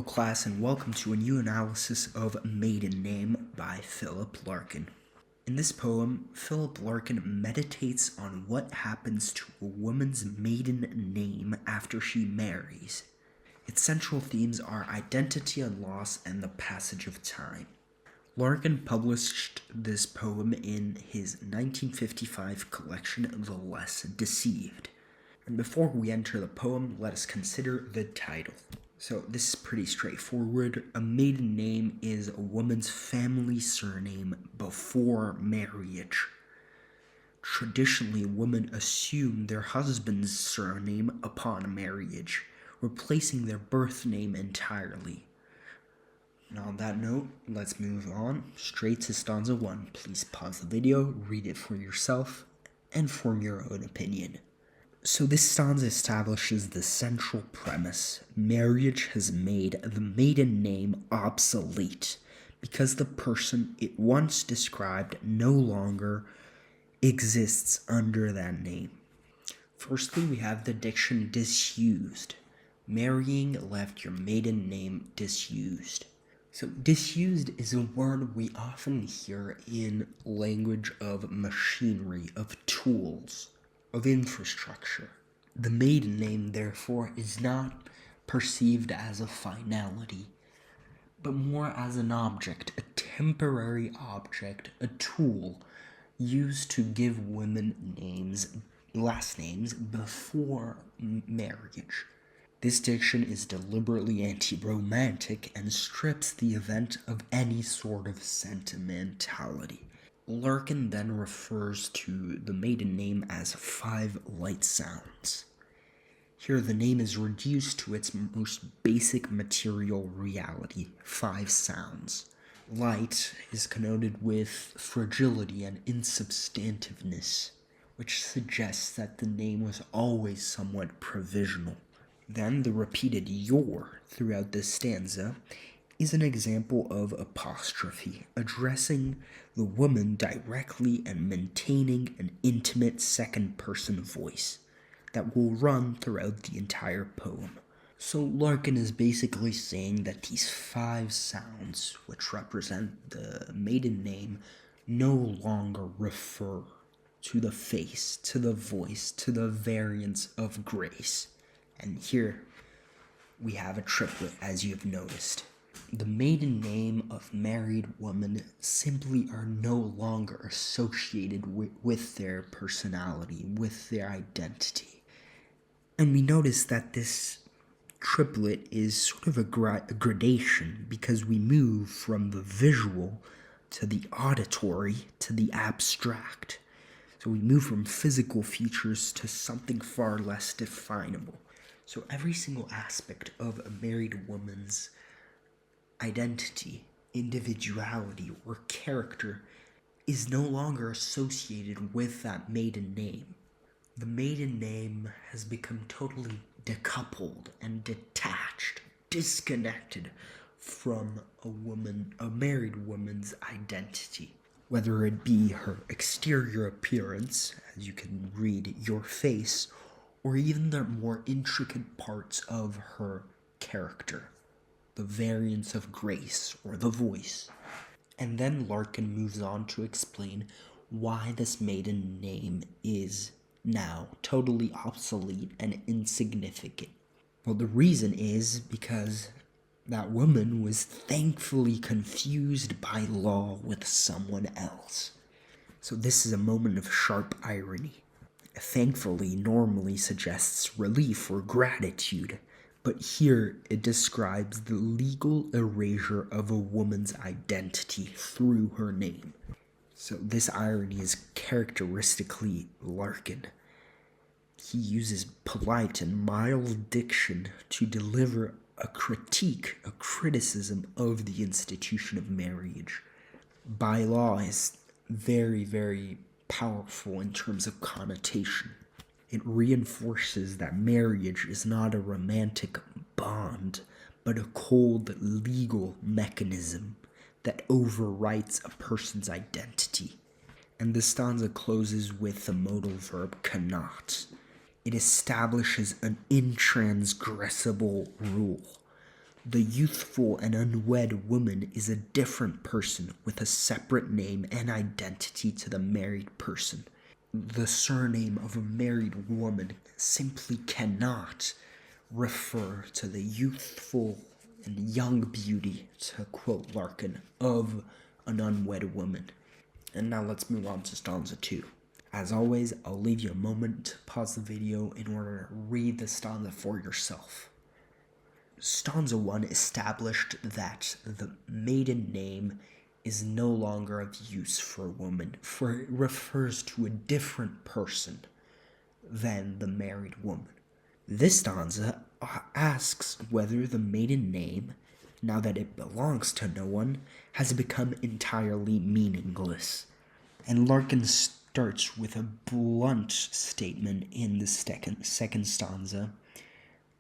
class, and welcome to a new analysis of Maiden Name by Philip Larkin. In this poem, Philip Larkin meditates on what happens to a woman's maiden name after she marries. Its central themes are identity and loss and the passage of time. Larkin published this poem in his 1955 collection, The Less Deceived. And before we enter the poem, let us consider the title. So this is pretty straightforward. A maiden name is a woman's family surname before marriage. Traditionally, women assume their husband's surname upon marriage, replacing their birth name entirely. And on that note, let's move on straight to stanza 1. Please pause the video, read it for yourself, and form your own opinion. So this stanza establishes the central premise. Marriage has made the maiden name obsolete because the person it once described no longer exists under that name. Firstly, we have the diction disused. Marrying left your maiden name disused. So disused is a word we often hear in language of machinery, of tools, of infrastructure. The maiden name, therefore, is not perceived as a finality, but more as an object, a temporary object, a tool used to give women names, last names, before marriage. This diction is deliberately anti-romantic and strips the event of any sort of sentimentality. Larkin then refers to the maiden name as 5 light sounds. Here the name is reduced to its most basic material reality, 5 sounds. Light is connoted with fragility and insubstantiveness, which suggests that the name was always somewhat provisional. Then the repeated your throughout this stanza is an example of apostrophe, addressing the woman directly and maintaining an intimate second-person voice that will run throughout the entire poem. So Larkin is basically saying that these 5 sounds, which represent the maiden name, no longer refer to the face, to the voice, to the variance of grace. And here we have a triplet, as you have noticed. The maiden name of married women simply are no longer associated with their personality, with their identity. And we notice that this triplet is sort of a gradation because we move from the visual to the auditory to the abstract. So we move from physical features to something far less definable. So every single aspect of a married woman's identity, individuality, or character is no longer associated with that maiden name. The maiden name has become totally decoupled and detached, disconnected from a married woman's identity. Whether it be her exterior appearance, as you can read, your face, or even the more intricate parts of her character, the variance of grace, or the voice. And then Larkin moves on to explain why this maiden name is now totally obsolete and insignificant. Well, the reason is because that woman was thankfully confused by law with someone else. So this is a moment of sharp irony. Thankfully normally suggests relief or gratitude, but here it describes the legal erasure of a woman's identity through her name. So this irony is characteristically Larkin. He uses polite and mild diction to deliver a critique, a criticism of the institution of marriage. By law is very, very powerful in terms of connotation. It reinforces that marriage is not a romantic bond, but a cold legal mechanism that overwrites a person's identity. And the stanza closes with the modal verb cannot. It establishes an intransgressible rule. The youthful and unwed woman is a different person with a separate name and identity to the married person. The surname of a married woman simply cannot refer to the youthful and young beauty, to quote Larkin, of an unwed woman. And now let's move on to stanza 2. As always, I'll leave you a moment to pause the video in order to read the stanza for yourself. Stanza 1 established that the maiden name is no longer of use for a woman, for it refers to a different person than the married woman. This stanza asks whether the maiden name, now that it belongs to no one, has become entirely meaningless. And Larkin starts with a blunt statement in the second stanza.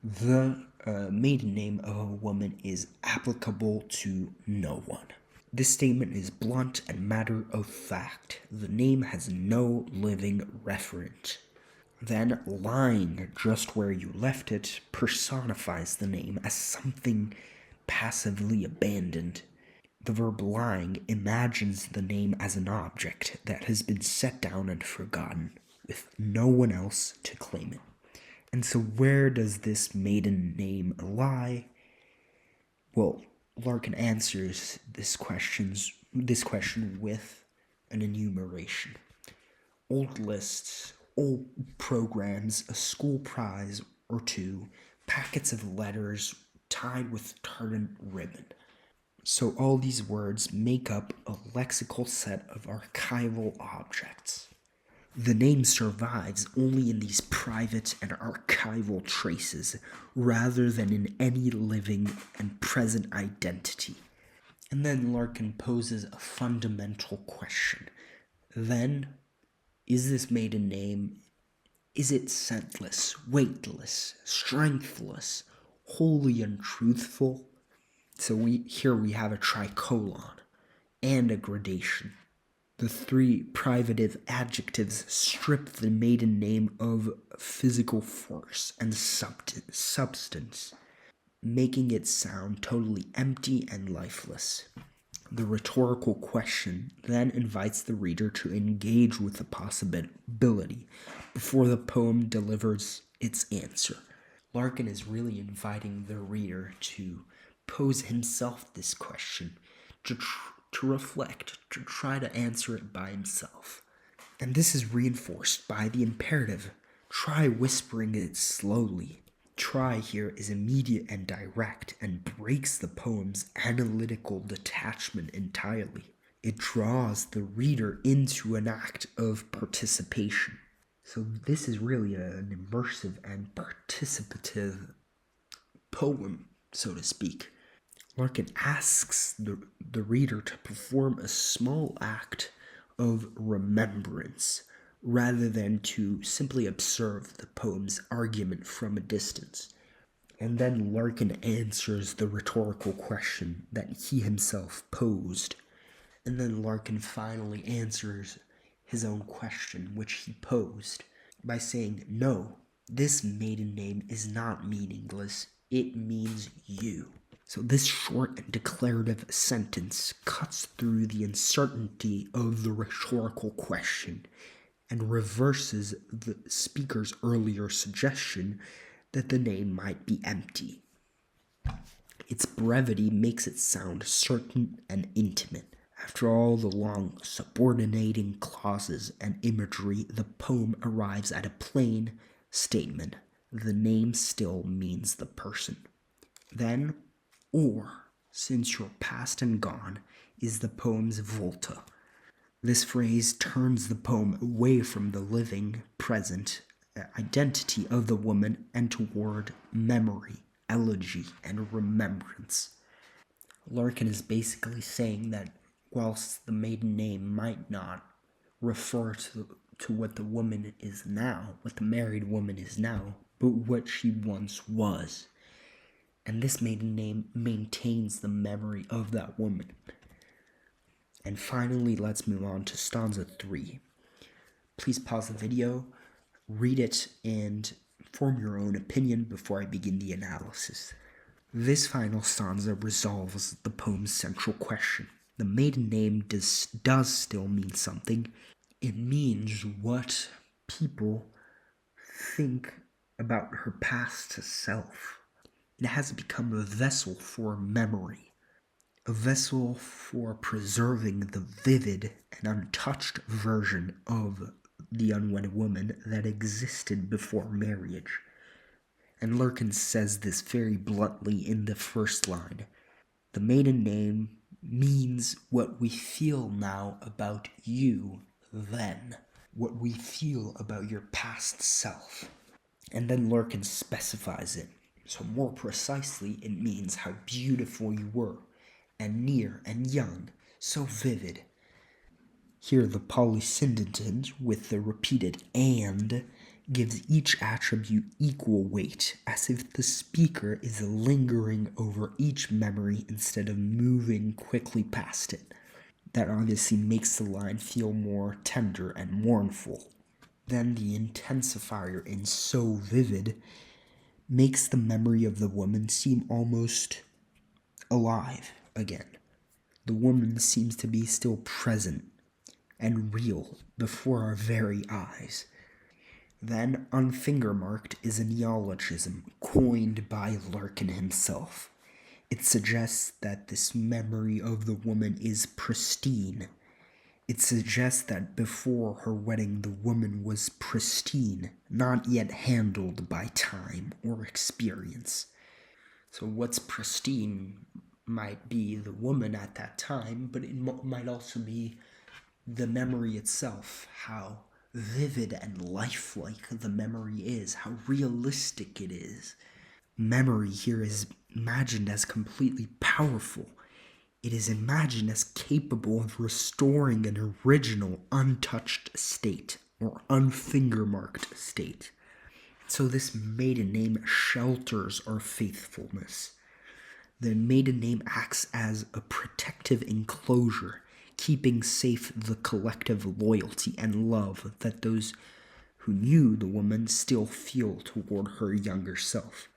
The maiden name of a woman is applicable to no one. This statement is blunt and matter of fact. The name has no living referent. Then, lying just where you left it personifies the name as something passively abandoned. The verb lying imagines the name as an object that has been set down and forgotten, with no one else to claim it. And so where does this maiden name lie? Well, Larkin answers this question with an enumeration. Old lists, old programs, a school prize or two, packets of letters tied with tartan ribbon. So all these words make up a lexical set of archival objects. The name survives only in these private and archival traces, rather than in any living and present identity. And then Larkin poses a fundamental question. Then, is this maiden name, is it scentless, weightless, strengthless, wholly untruthful? So here we have a tricolon and a gradation. The three privative adjectives strip the maiden name of physical force and substance, making it sound totally empty and lifeless. The rhetorical question then invites the reader to engage with the possibility before the poem delivers its answer. Larkin is really inviting the reader to pose himself this question, to reflect, to try to answer it by himself. And this is reinforced by the imperative. Try whispering it slowly. Try here is immediate and direct and breaks the poem's analytical detachment entirely. It draws the reader into an act of participation. So this is really an immersive and participative poem, so to speak. Larkin asks the reader to perform a small act of remembrance rather than to simply observe the poem's argument from a distance. And then Larkin answers the rhetorical question that he himself posed. And then Larkin finally answers his own question, which he posed, by saying, "No, this maiden name is not meaningless. It means you." So this short and declarative sentence cuts through the uncertainty of the rhetorical question and reverses the speaker's earlier suggestion that the name might be empty. Its brevity makes it sound certain and intimate. After all the long subordinating clauses and imagery, the poem arrives at a plain statement. The name still means the person. Then, or, since you're past and gone, is the poem's volta. This phrase turns the poem away from the living, present identity of the woman and toward memory, elegy, and remembrance. Larkin is basically saying that whilst the maiden name might not refer to what the woman is now, what the married woman is now, but what she once was. And this maiden name maintains the memory of that woman. And finally, let's move on to stanza 3. Please pause the video, read it, and form your own opinion before I begin the analysis. This final stanza resolves the poem's central question. The maiden name does still mean something. It means what people think about her past self. It has become a vessel for memory, a vessel for preserving the vivid and untouched version of the unwed woman that existed before marriage. And Larkin says this very bluntly in the first line. The maiden name means what we feel now about you then, what we feel about your past self. And then Larkin specifies it. So more precisely, it means how beautiful you were, and near and young, so vivid. Here the polysyndeton with the repeated and gives each attribute equal weight, as if the speaker is lingering over each memory instead of moving quickly past it. That obviously makes the line feel more tender and mournful. Then the intensifier in so vivid makes the memory of the woman seem almost alive again. The woman seems to be still present and real before our very eyes. Then, unfingermarked is a neologism coined by Larkin himself. It suggests that this memory of the woman is pristine. It suggests that before her wedding, the woman was pristine, not yet handled by time or experience. So, what's pristine might be the woman at that time, but it might also be the memory itself, how vivid and lifelike the memory is, how realistic it is. Memory here is imagined as completely powerful. It is imagined as capable of restoring an original untouched state or unfingermarked state. So this maiden name shelters our faithfulness. The maiden name acts as a protective enclosure, keeping safe the collective loyalty and love that those who knew the woman still feel toward her younger self.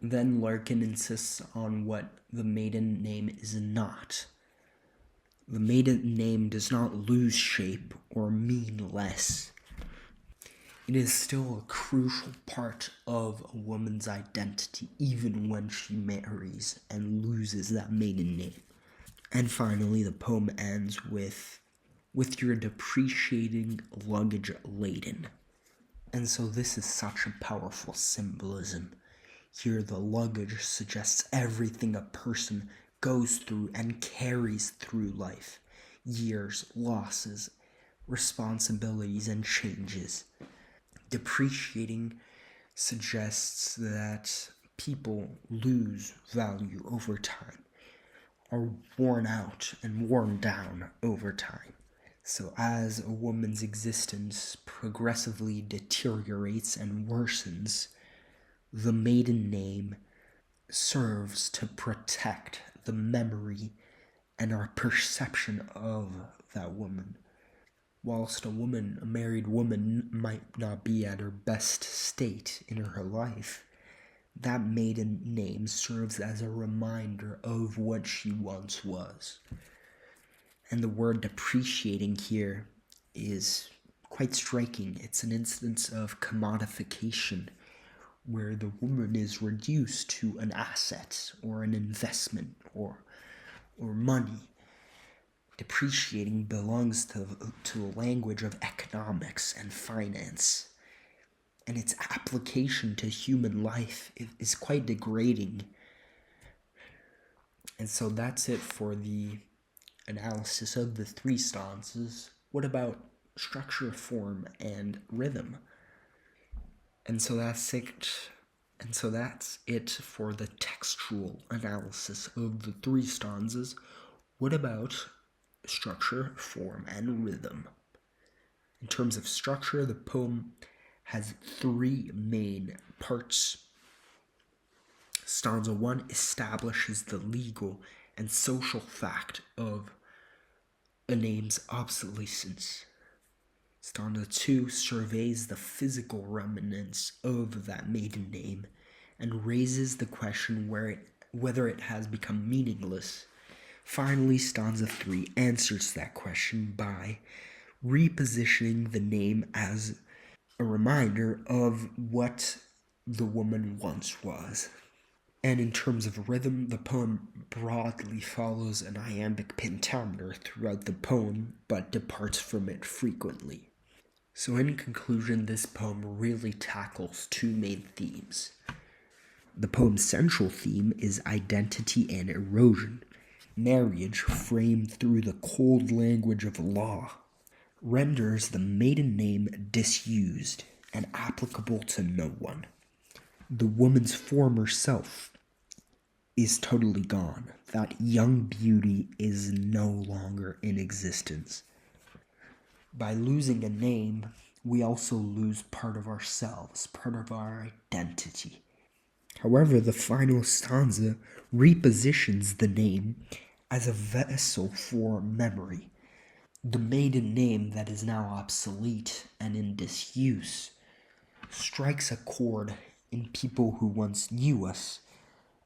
Then Larkin insists on what the maiden name is not. The maiden name does not lose shape or mean less. It is still a crucial part of a woman's identity, even when she marries and loses that maiden name. And finally, the poem ends with your depreciating luggage laden. And so this is such a powerful symbolism. Here the luggage suggests everything a person goes through and carries through life. Years, losses, responsibilities, and changes. Depreciating suggests that people lose value over time, are worn out and worn down over time. So as a woman's existence progressively deteriorates and worsens, the maiden name serves to protect the memory and our perception of that woman. Whilst a married woman, might not be at her best state in her life, that maiden name serves as a reminder of what she once was. And the word depreciating here is quite striking. It's an instance of commodification, where the woman is reduced to an asset or an investment or money. Depreciating belongs to the language of economics and finance, and its application to human life is quite degrading. And so that's it for the analysis of the three stanzas. What about structure, form, and rhythm? And so that's it for the textual analysis of the three stanzas. What about structure, form, and rhythm? In terms of structure, the poem has three main parts. Stanza 1 establishes the legal and social fact of a name's obsolescence. Stanza 2 surveys the physical remnants of that maiden name and raises the question whether it has become meaningless. Finally, stanza 3 answers that question by repositioning the name as a reminder of what the woman once was. And in terms of rhythm, the poem broadly follows an iambic pentameter throughout the poem, but departs from it frequently. So in conclusion, this poem really tackles two main themes. The poem's central theme is identity and erosion, marriage framed through the cold language of law, renders the maiden name disused and applicable to no one. The woman's former self is totally gone. That young beauty is no longer in existence. By losing a name, we also lose part of ourselves, part of our identity. However, the final stanza repositions the name as a vessel for memory. The maiden name that is now obsolete and in disuse strikes a chord in people who once knew us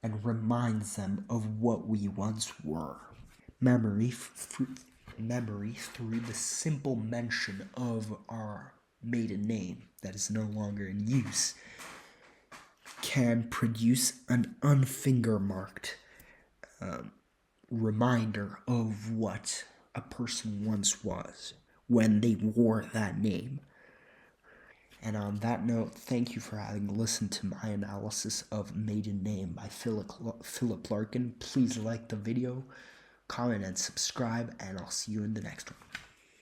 and reminds them of what we once were. Memory through the simple mention of our maiden name that is no longer in use can produce an unfinger-marked reminder of what a person once was when they wore that name. And on that note, thank you for having listened to my analysis of Maiden Name by Philip Larkin. Please like the video, comment, and subscribe, and I'll see you in the next one.